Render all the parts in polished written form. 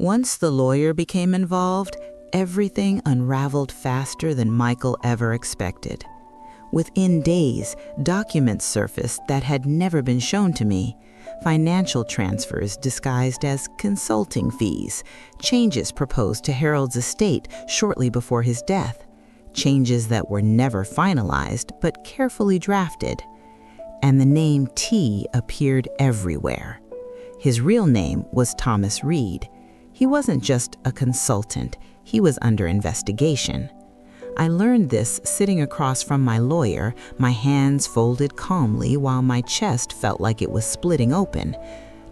Once the lawyer became involved, everything unraveled faster than Michael ever expected. Within days, documents surfaced that had never been shown to me. Financial transfers disguised as consulting fees, changes proposed to Harold's estate shortly before his death, changes that were never finalized but carefully drafted. And the name T appeared everywhere. His real name was Thomas Reed. He wasn't just a consultant, he was under investigation. I learned this sitting across from my lawyer, my hands folded calmly while my chest felt like it was splitting open.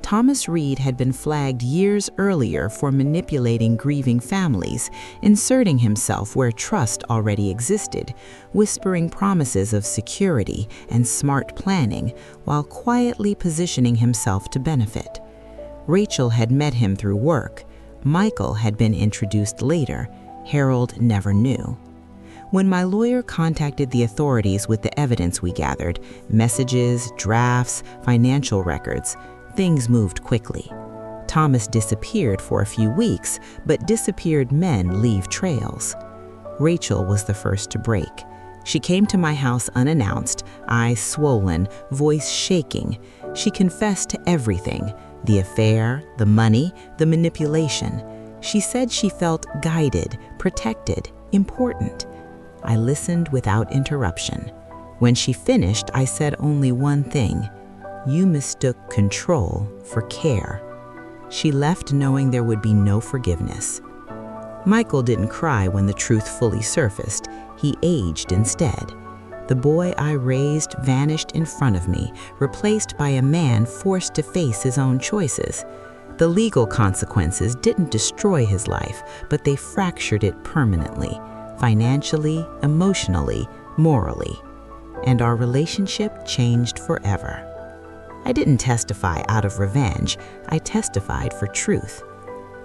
Thomas Reed had been flagged years earlier for manipulating grieving families, inserting himself where trust already existed, whispering promises of security and smart planning while quietly positioning himself to benefit. Rachel had met him through work. Michael had been introduced later. Harold never knew. When my lawyer contacted the authorities with the evidence we gathered, messages, drafts, financial records, things moved quickly. Thomas disappeared for a few weeks, but disappeared men leave trails. Rachel was the first to break. She came to my house unannounced, eyes swollen, voice shaking. She confessed to everything: the affair, the money, the manipulation. She said she felt guided, protected, important. I listened without interruption. When she finished, I said only one thing: "You mistook control for care." She left knowing there would be no forgiveness. Michael didn't cry when the truth fully surfaced. He aged instead. The boy I raised vanished in front of me, replaced by a man forced to face his own choices. The legal consequences didn't destroy his life, but they fractured it permanently, financially, emotionally, morally. And our relationship changed forever. I didn't testify out of revenge. I testified for truth.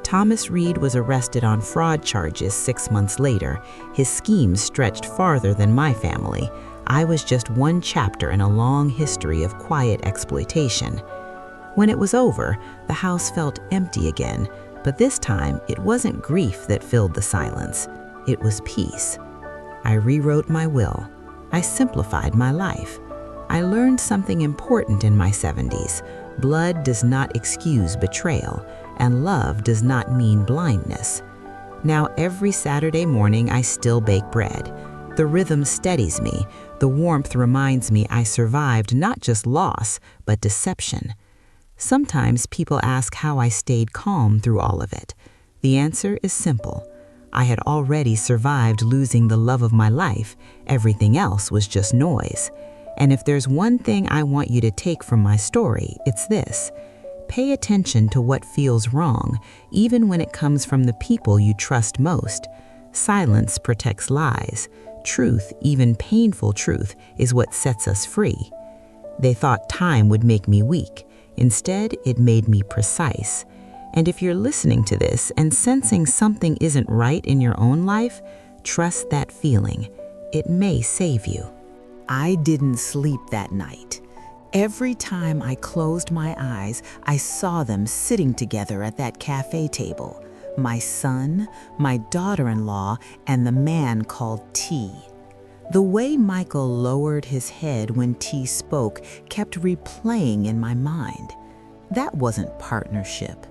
Thomas Reed was arrested on fraud charges 6 months later. His schemes stretched farther than my family. I was just one chapter in a long history of quiet exploitation. When it was over, the house felt empty again, but this time it wasn't grief that filled the silence. It was peace. I rewrote my will. I simplified my life. I learned something important in my 70s. Blood does not excuse betrayal, and love does not mean blindness. Now every Saturday morning I still bake bread. The rhythm steadies me. The warmth reminds me I survived not just loss, but deception. Sometimes people ask how I stayed calm through all of it. The answer is simple. I had already survived losing the love of my life. Everything else was just noise. And if there's one thing I want you to take from my story, it's this: pay attention to what feels wrong, even when it comes from the people you trust most. Silence protects lies. Truth, even painful truth, is what sets us free. They thought time would make me weak. Instead, it made me precise. And if you're listening to this and sensing something isn't right in your own life, trust that feeling. It may save you. I didn't sleep that night. Every time I closed my eyes, I saw them sitting together at that cafe table. My son, my daughter-in-law, and the man called T. The way Michael lowered his head when T spoke kept replaying in my mind. That wasn't partnership.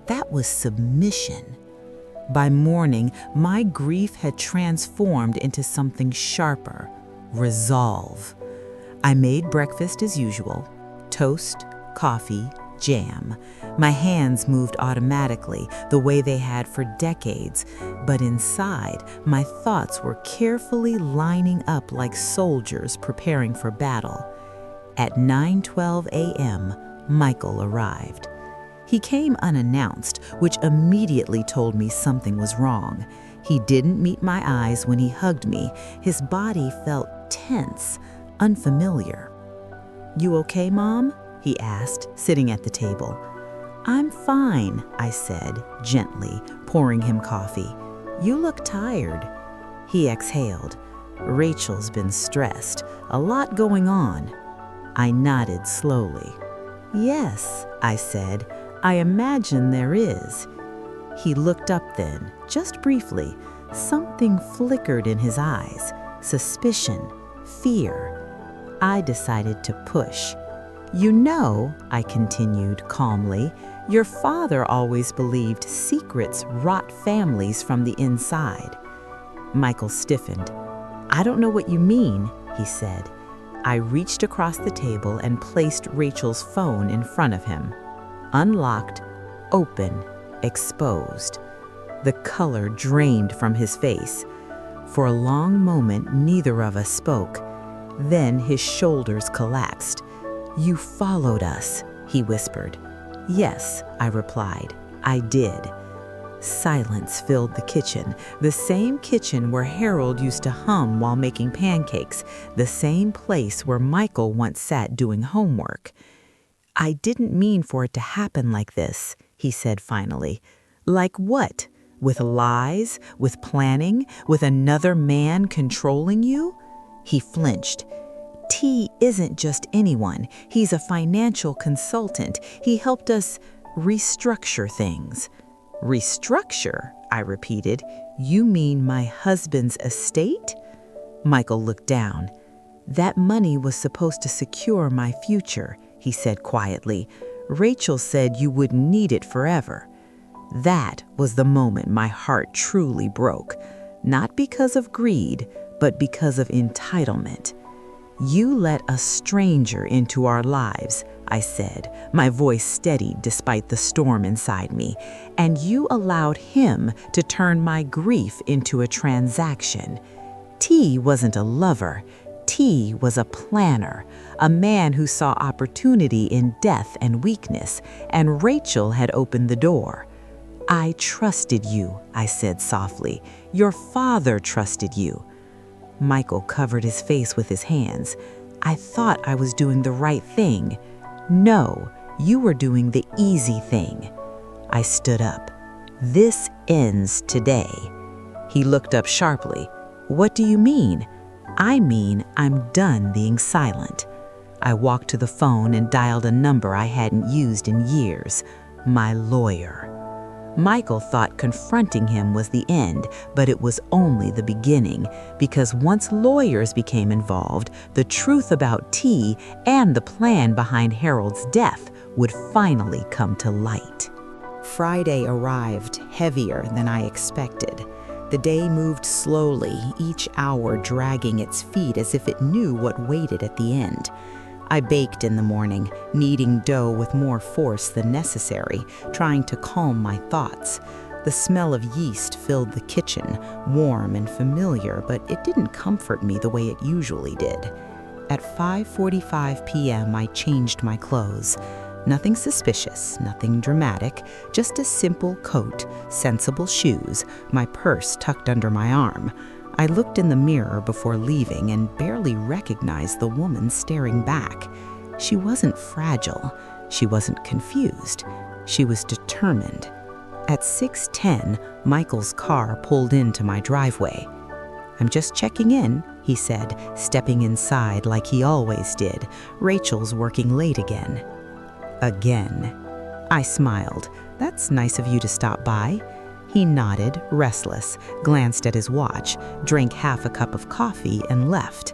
That was submission. By morning, my grief had transformed into something sharper: resolve. I made breakfast as usual: toast, coffee, jam. My hands moved automatically, the way they had for decades, but inside, my thoughts were carefully lining up like soldiers preparing for battle. At 9:12 a.m., Michael arrived. He came unannounced, which immediately told me something was wrong. He didn't meet my eyes when he hugged me. His body felt tense, unfamiliar. "You okay, Mom?" he asked, sitting at the table. "I'm fine," I said, gently, pouring him coffee. "You look tired." He exhaled. "Rachel's been stressed. A lot going on." I nodded slowly. "Yes," I said, "I imagine there is." He looked up then, just briefly. Something flickered in his eyes. Suspicion, fear. I decided to push. "You know," I continued calmly, "your father always believed secrets rot families from the inside." Michael stiffened. "I don't know what you mean," he said. I reached across the table and placed Rachel's phone in front of him. Unlocked, open, exposed. The color drained from his face. For a long moment, neither of us spoke. Then his shoulders collapsed. "You followed us," he whispered. "Yes," I replied. "I did." Silence filled the kitchen, the same kitchen where Harold used to hum while making pancakes, the same place where Michael once sat doing homework. "I didn't mean for it to happen like this," he said finally. "Like what? With lies? With planning? With another man controlling you?" He flinched. "T isn't just anyone. He's a financial consultant. He helped us restructure things." "Restructure?" I repeated. "You mean my husband's estate?" Michael looked down. "That money was supposed to secure my future," he said quietly. "Rachel said you wouldn't need it forever." That was the moment my heart truly broke, not because of greed, but because of entitlement. "You let a stranger into our lives," I said, my voice steady despite the storm inside me, "and you allowed him to turn my grief into a transaction. T wasn't a lover. T was a planner, a man who saw opportunity in death and weakness, and Rachel had opened the door. I trusted you," I said softly. "Your father trusted you." Michael covered his face with his hands. "I thought I was doing the right thing." "No, you were doing the easy thing." I stood up. "This ends today." He looked up sharply. "What do you mean?" "I mean I'm done being silent." I walked to the phone and dialed a number I hadn't used in years. My lawyer. Michael thought confronting him was the end, but it was only the beginning, because once lawyers became involved, the truth about T and the plan behind Harold's death would finally come to light. Friday arrived, heavier than I expected. The day moved slowly, each hour dragging its feet as if it knew what waited at the end. I baked in the morning, kneading dough with more force than necessary, trying to calm my thoughts. The smell of yeast filled the kitchen, warm and familiar, but it didn't comfort me the way it usually did. At 5:45 p.m., I changed my clothes. Nothing suspicious, nothing dramatic, just a simple coat, sensible shoes, my purse tucked under my arm. I looked in the mirror before leaving and barely recognized the woman staring back. She wasn't fragile. She wasn't confused. She was determined. At 6:10, Michael's car pulled into my driveway. "I'm just checking in," he said, stepping inside like he always did. "Rachel's working late again." Again. I smiled. "That's nice of you to stop by." He nodded, restless, glanced at his watch, drank half a cup of coffee, and left.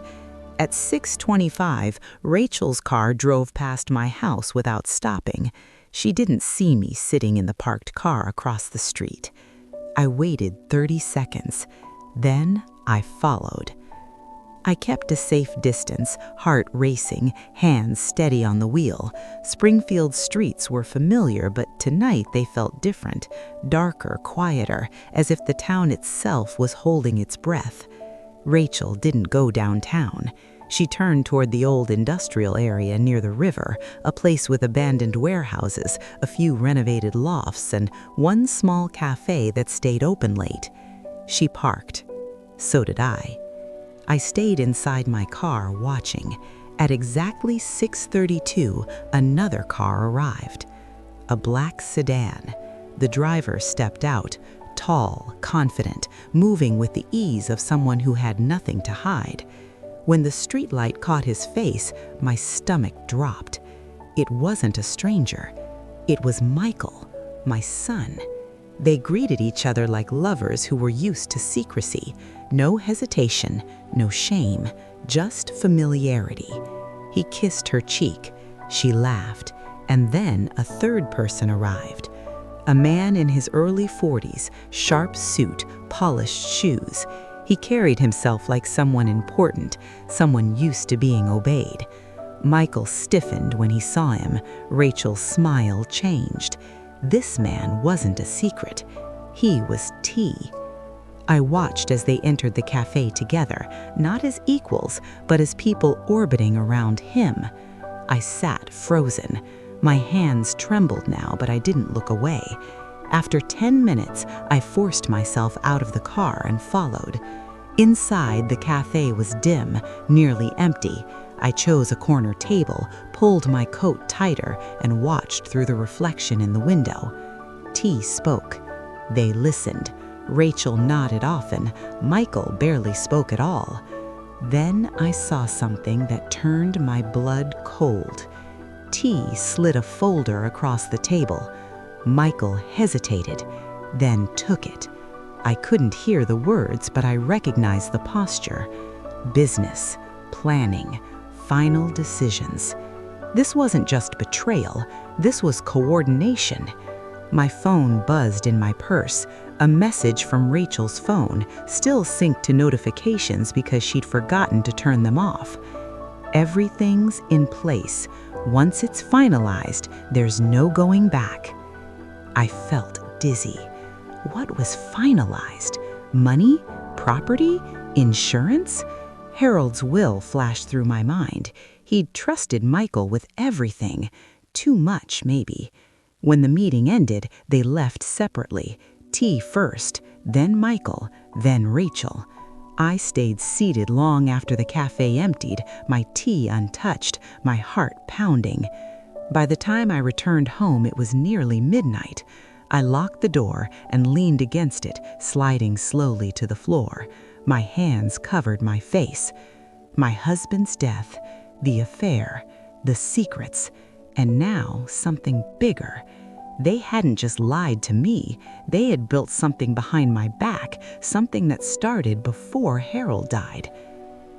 At 6:25, Rachel's car drove past my house without stopping. She didn't see me sitting in the parked car across the street. I waited 30 seconds. Then I followed. I kept a safe distance, heart racing, hands steady on the wheel. Springfield's streets were familiar, but tonight they felt different, darker, quieter, as if the town itself was holding its breath. Rachel didn't go downtown. She turned toward the old industrial area near the river, a place with abandoned warehouses, a few renovated lofts, and one small cafe that stayed open late. She parked. So did I. I stayed inside my car watching. At exactly 6:32, another car arrived. A black sedan. The driver stepped out, tall, confident, moving with the ease of someone who had nothing to hide. When the streetlight caught his face, my stomach dropped. It wasn't a stranger. It was Michael, my son. They greeted each other like lovers who were used to secrecy. No hesitation, no shame, just familiarity. He kissed her cheek. She laughed, and then a third person arrived. A man in his early 40s, sharp suit, polished shoes. He carried himself like someone important, someone used to being obeyed. Michael stiffened when he saw him. Rachel's smile changed. This man wasn't a secret. He was T. I watched as they entered the cafe together, not as equals, but as people orbiting around him. I sat frozen. My hands trembled now, but I didn't look away. After 10 minutes, I forced myself out of the car and followed. Inside, the cafe was dim, nearly empty. I chose a corner table, pulled my coat tighter, and watched through the reflection in the window. T spoke. They listened. Rachel nodded often. Michael barely spoke at all. Then I saw something that turned my blood cold. T slid a folder across the table. Michael hesitated, then took it. I couldn't hear the words, but I recognized the posture. Business, planning, final decisions. This wasn't just betrayal, this was coordination. My phone buzzed in my purse, a message from Rachel's phone, still synced to notifications because she'd forgotten to turn them off. Everything's in place. Once it's finalized, there's no going back. I felt dizzy. What was finalized? Money? Property? Insurance? Harold's will flashed through my mind. He'd trusted Michael with everything. Too much, maybe. When the meeting ended, they left separately. T first, then Michael, then Rachel. I stayed seated long after the cafe emptied, my tea untouched, my heart pounding. By the time I returned home, it was nearly midnight. I locked the door and leaned against it, sliding slowly to the floor. My hands covered my face. My husband's death, the affair, the secrets, and now something bigger. They hadn't just lied to me, they had built something behind my back, something that started before Harold died.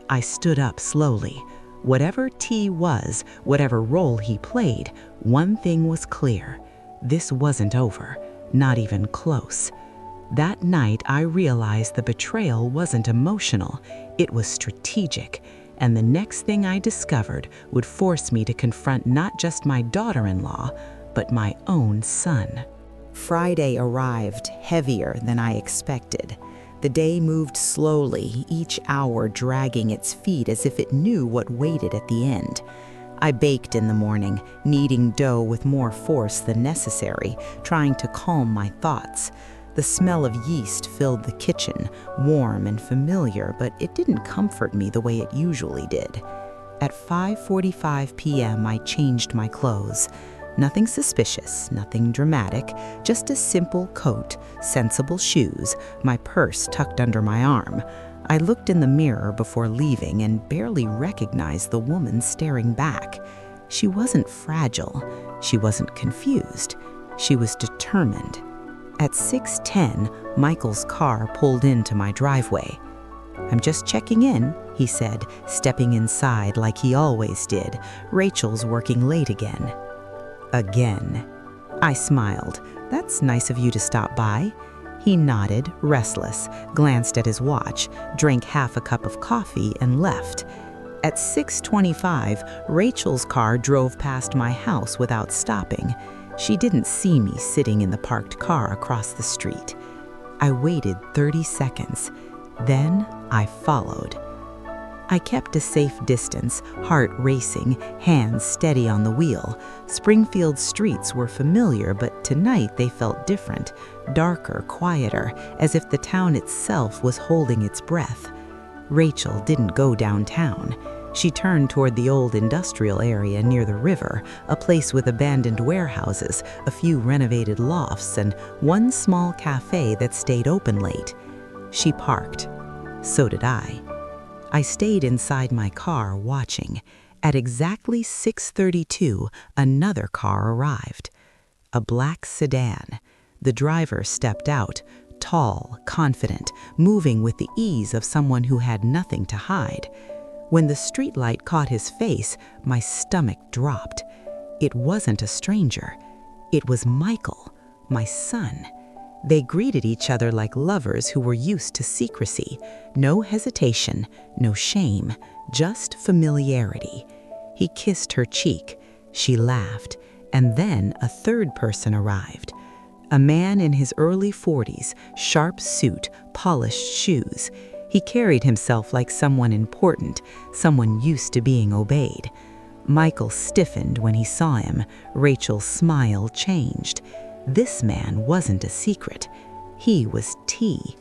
I stood up slowly. Whatever T was, whatever role he played, one thing was clear. This wasn't over, not even close. That night, I realized the betrayal wasn't emotional, it was strategic, and the next thing I discovered would force me to confront not just my daughter-in-law, but my own son. Friday arrived heavier than I expected. The day moved slowly, each hour dragging its feet as if it knew what waited at the end. I baked in the morning, kneading dough with more force than necessary, trying to calm my thoughts. The smell of yeast filled the kitchen, warm and familiar, but it didn't comfort me the way it usually did. At 5:45 p.m., I changed my clothes. Nothing suspicious, nothing dramatic, just a simple coat, sensible shoes, my purse tucked under my arm. I looked in the mirror before leaving and barely recognized the woman staring back. She wasn't fragile. She wasn't confused. She was determined. At 6:10, Michael's car pulled into my driveway. "I'm just checking in," he said, stepping inside like he always did. "Rachel's working late again." Again. I smiled. "That's nice of you to stop by." He nodded, restless, glanced at his watch, drank half a cup of coffee, and left. At 6:25, Rachel's car drove past my house without stopping. She didn't see me sitting in the parked car across the street. I waited 30 seconds. Then I followed. I kept a safe distance, heart racing, hands steady on the wheel. Springfield's streets were familiar, but tonight they felt different, darker, quieter, as if the town itself was holding its breath. Rachel didn't go downtown. She turned toward the old industrial area near the river, a place with abandoned warehouses, a few renovated lofts, and one small cafe that stayed open late. She parked. So did I. I stayed inside my car watching. At exactly 6:32, another car arrived. A black sedan. The driver stepped out, tall, confident, moving with the ease of someone who had nothing to hide. When the streetlight caught his face, my stomach dropped. It wasn't a stranger. It was Michael, my son. They greeted each other like lovers who were used to secrecy. No hesitation, no shame, just familiarity. He kissed her cheek. She laughed, and then a third person arrived. A man in his early 40s, sharp suit, polished shoes. He carried himself like someone important, someone used to being obeyed. Michael stiffened when he saw him. Rachel's smile changed. This man wasn't a secret. He was T.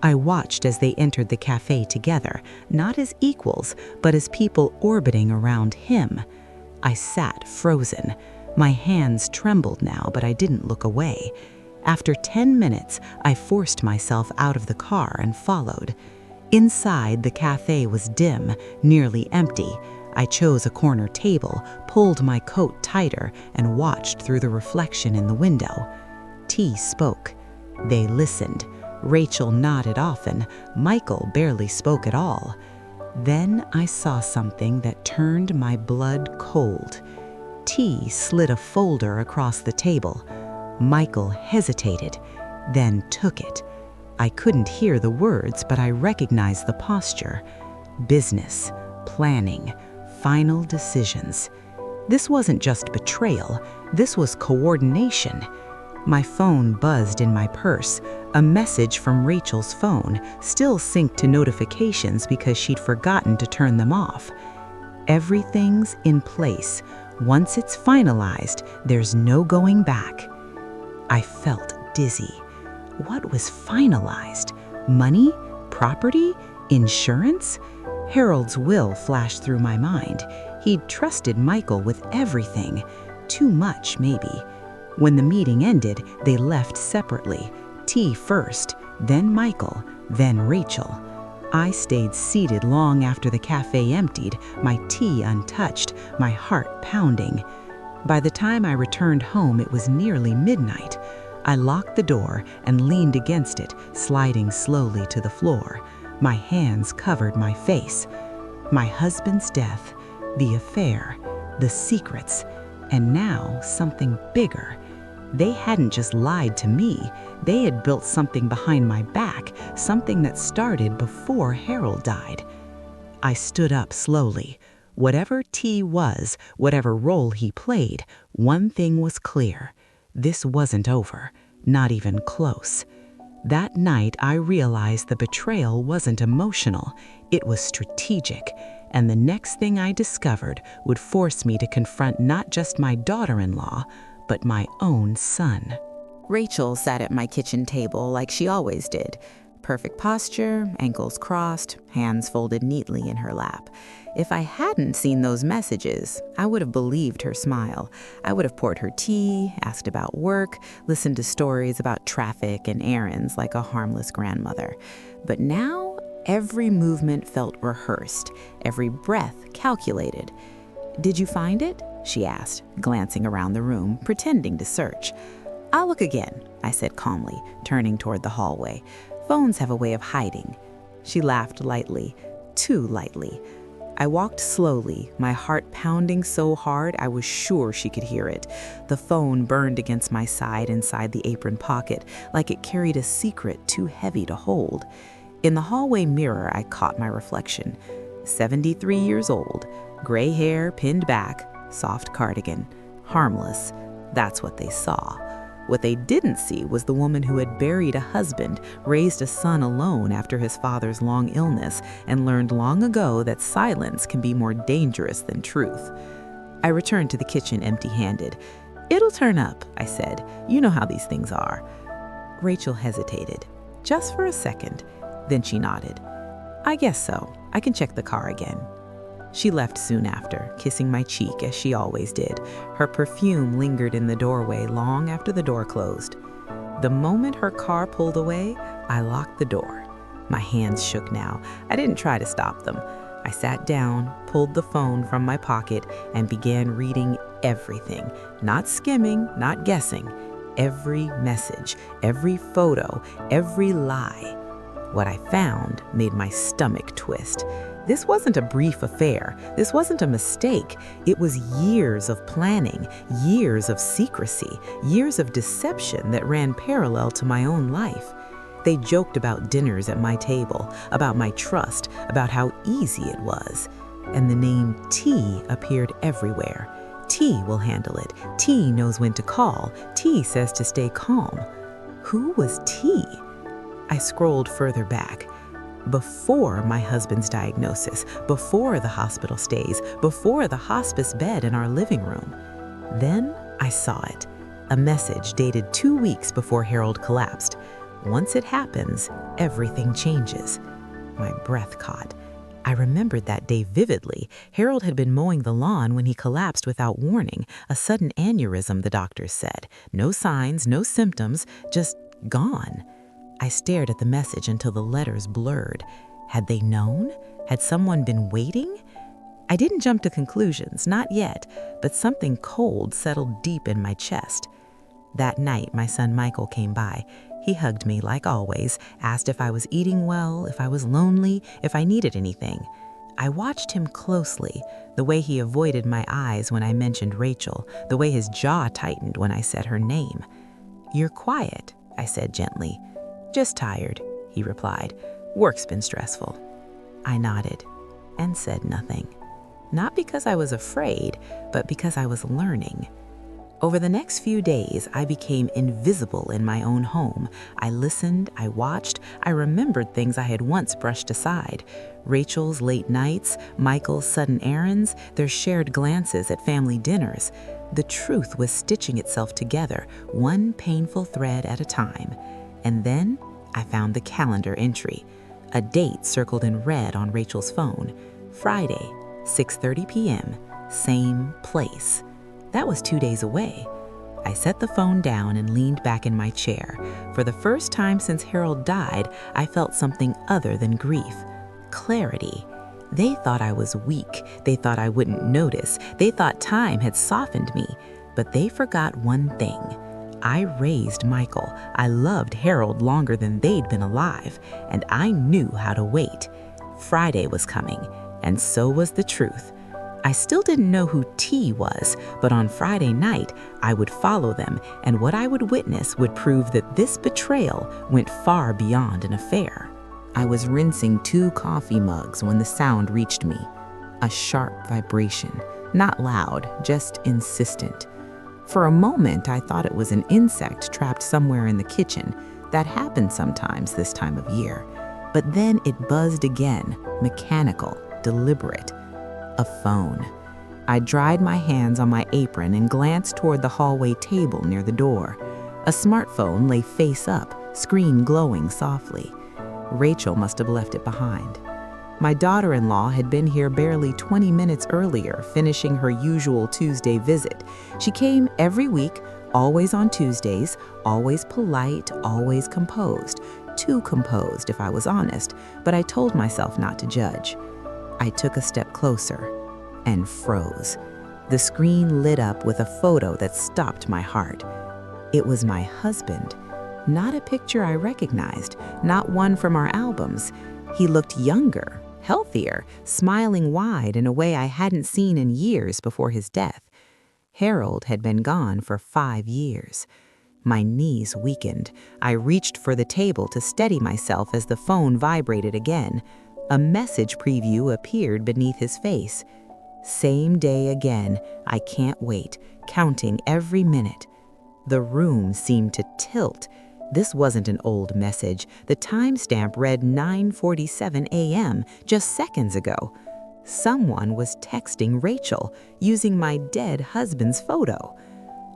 I watched as they entered the cafe together, not as equals, but as people orbiting around him. I sat frozen. My hands trembled now, but I didn't look away. After 10 minutes, I forced myself out of the car and followed. Inside, the cafe was dim, nearly empty. I chose a corner table, pulled my coat tighter, and watched through the reflection in the window. T spoke. They listened. Rachel nodded often. Michael barely spoke at all. Then I saw something that turned my blood cold. T slid a folder across the table. Michael hesitated, then took it. I couldn't hear the words, but I recognized the posture. Business, planning, final decisions. This wasn't just betrayal, this was coordination. My phone buzzed in my purse, a message from Rachel's phone, still synced to notifications because she'd forgotten to turn them off. Everything's in place. Once it's finalized, there's no going back. I felt dizzy. What was finalized? Money? Property? Insurance? Harold's will flashed through my mind. He'd trusted Michael with everything. Too much, maybe. When the meeting ended, they left separately. T first, then Michael, then Rachel. I stayed seated long after the cafe emptied, my tea untouched, my heart pounding. By the time I returned home, it was nearly midnight. I locked the door and leaned against it, sliding slowly to the floor. My hands covered my face. My husband's death, the affair, the secrets, and now something bigger. They hadn't just lied to me, they had built something behind my back, something that started before Harold died. I stood up slowly. Whatever T was, whatever role he played, one thing was clear. This wasn't over, not even close. That night, I realized the betrayal wasn't emotional, it was strategic, and the next thing I discovered would force me to confront not just my daughter-in-law, but my own son. Rachel sat at my kitchen table like she always did. Perfect posture, ankles crossed, hands folded neatly in her lap. If I hadn't seen those messages, I would have believed her smile. I would have poured her tea, asked about work, listened to stories about traffic and errands like a harmless grandmother. But now, every movement felt rehearsed, every breath calculated. "Did you find it?" she asked, glancing around the room, pretending to search. "I'll look again," I said calmly, turning toward the hallway. "Phones have a way of hiding." She laughed lightly, too lightly. I walked slowly, my heart pounding so hard I was sure she could hear it. The phone burned against my side inside the apron pocket, like it carried a secret too heavy to hold. In the hallway mirror, I caught my reflection. 73 years old, gray hair pinned back, soft cardigan, harmless. That's what they saw. What they didn't see was the woman who had buried a husband, raised a son alone after his father's long illness, and learned long ago that silence can be more dangerous than truth. I returned to the kitchen empty-handed. "It'll turn up," I said. "You know how these things are." Rachel hesitated, just for a second. Then she nodded. "I guess so. I can check the car again." She left soon after, kissing my cheek as she always did. Her perfume lingered in the doorway long after the door closed. The moment her car pulled away, I locked the door. My hands shook now. I didn't try to stop them. I sat down, pulled the phone from my pocket, and began reading everything. Not skimming, not guessing. every message, every photo, every lie. What I found made my stomach twist. This wasn't a brief affair. This wasn't a mistake. It was years of planning, years of secrecy, years of deception that ran parallel to my own life. They joked about dinners at my table, about my trust, about how easy it was. And the name T appeared everywhere. T will handle it. T knows when to call. T says to stay calm. Who was T? I scrolled further back. Before my husband's diagnosis, before the hospital stays, before the hospice bed in our living room. Then I saw it. A message dated 2 weeks before Harold collapsed. Once it happens, everything changes. My breath caught. I remembered that day vividly. Harold had been mowing the lawn when he collapsed without warning. A sudden aneurysm, the doctors said. No signs, no symptoms, just gone. I stared at the message until the letters blurred. Had they known? Had someone been waiting? I didn't jump to conclusions, not yet, but something cold settled deep in my chest. That night, my son Michael came by. He hugged me like always, asked if I was eating well, if I was lonely, if I needed anything. I watched him closely, the way he avoided my eyes when I mentioned Rachel, the way his jaw tightened when I said her name. "You're quiet," I said gently. "Just tired," he replied. "Work's been stressful." I nodded and said nothing. Not because I was afraid, but because I was learning. Over the next few days, I became invisible in my own home. I listened, I watched, I remembered things I had once brushed aside. Rachel's late nights, Michael's sudden errands, their shared glances at family dinners. The truth was stitching itself together, one painful thread at a time. And then I found the calendar entry. A date circled in red on Rachel's phone. Friday, 6:30 p.m., same place. That was 2 days away. I set the phone down and leaned back in my chair. For the first time since Harold died, I felt something other than grief. Clarity. They thought I was weak. They thought I wouldn't notice. They thought time had softened me. But they forgot one thing. I raised Michael. I loved Harold longer than they'd been alive, and I knew how to wait. Friday was coming, and so was the truth. I still didn't know who T was, but on Friday night, I would follow them, and what I would witness would prove that this betrayal went far beyond an affair. I was rinsing 2 coffee mugs when the sound reached me. A sharp vibration, not loud, just insistent. For a moment, I thought it was an insect trapped somewhere in the kitchen. That happened sometimes this time of year. But then it buzzed again, mechanical, deliberate. A phone. I dried my hands on my apron and glanced toward the hallway table near the door. A smartphone lay face up, screen glowing softly. Rachel must have left it behind. My daughter-in-law had been here barely 20 minutes earlier, finishing her usual Tuesday visit. She came every week, always on Tuesdays, always polite, always composed. Too composed, if I was honest, but I told myself not to judge. I took a step closer and froze. The screen lit up with a photo that stopped my heart. It was my husband. Not a picture I recognized, not one from our albums. He looked younger, healthier, smiling wide in a way I hadn't seen in years before his death. Harold had been gone for 5 years. My knees weakened. I reached for the table to steady myself as the phone vibrated again. A message preview appeared beneath his face. Same day again. I can't wait, counting every minute. The room seemed to tilt. This wasn't an old message. The timestamp read 9:47 a.m., just seconds ago. Someone was texting Rachel, using my dead husband's photo.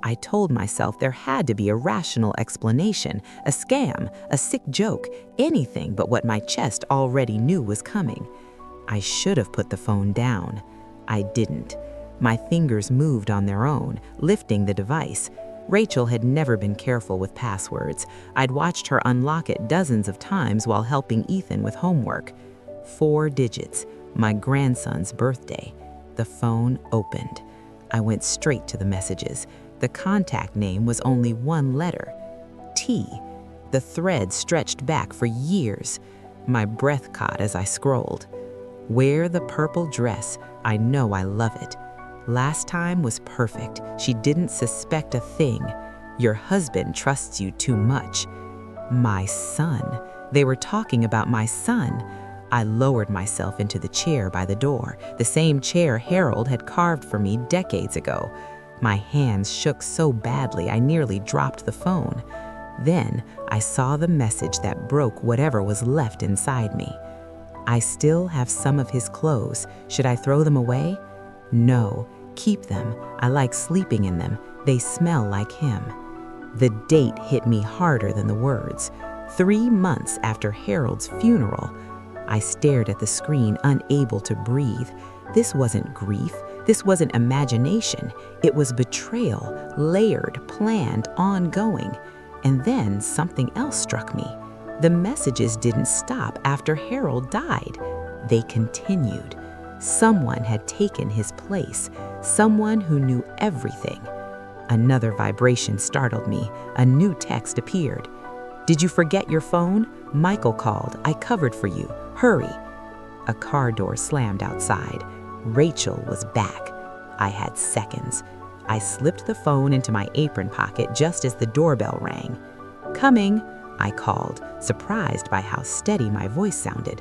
I told myself there had to be a rational explanation, a scam, a sick joke, anything but what my chest already knew was coming. I should have put the phone down. I didn't. My fingers moved on their own, lifting the device. Rachel had never been careful with passwords. I'd watched her unlock it dozens of times while helping Ethan with homework. 4 digits, my grandson's birthday. The phone opened. I went straight to the messages. The contact name was only one letter, T. The thread stretched back for years. My breath caught as I scrolled. Wear the purple dress. I know I love it. Last time was perfect. She didn't suspect a thing. Your husband trusts you too much. My son. They were talking about my son. I lowered myself into the chair by the door, the same chair Harold had carved for me decades ago. My hands shook so badly I nearly dropped the phone. Then I saw the message that broke whatever was left inside me. I still have some of his clothes. Should I throw them away? No, keep them. I like sleeping in them. They smell like him. The date hit me harder than the words. 3 months after Harold's funeral. I stared at the screen, unable to breathe. This wasn't grief. This wasn't imagination. It was betrayal, layered, planned, ongoing. And then something else struck me. The messages didn't stop after Harold died. They continued. Someone had taken his place, someone who knew everything. Another vibration startled me. A new text appeared. Did you forget your phone? Michael called. I covered for you. Hurry. A car door slammed outside. Rachel was back. I had seconds. I slipped the phone into my apron pocket just as the doorbell rang. Coming, I called, surprised by how steady my voice sounded.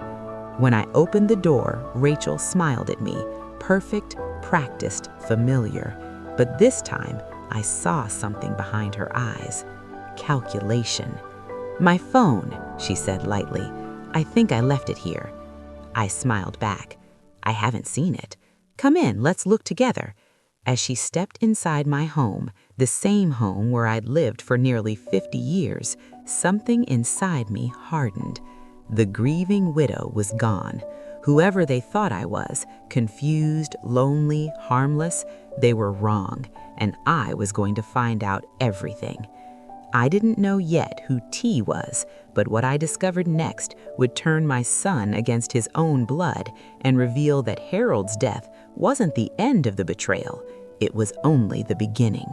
When I opened the door, Rachel smiled at me, perfect, practiced, familiar. But this time, I saw something behind her eyes. Calculation. My phone, she said lightly. I think I left it here. I smiled back. I haven't seen it. Come in, let's look together. As she stepped inside my home, the same home where I'd lived for nearly 50 years, something inside me hardened. The grieving widow was gone. Whoever they thought I was, confused, lonely, harmless, they were wrong, and I was going to find out everything. I didn't know yet who T was, but what I discovered next would turn my son against his own blood and reveal that Harold's death wasn't the end of the betrayal. It was only the beginning.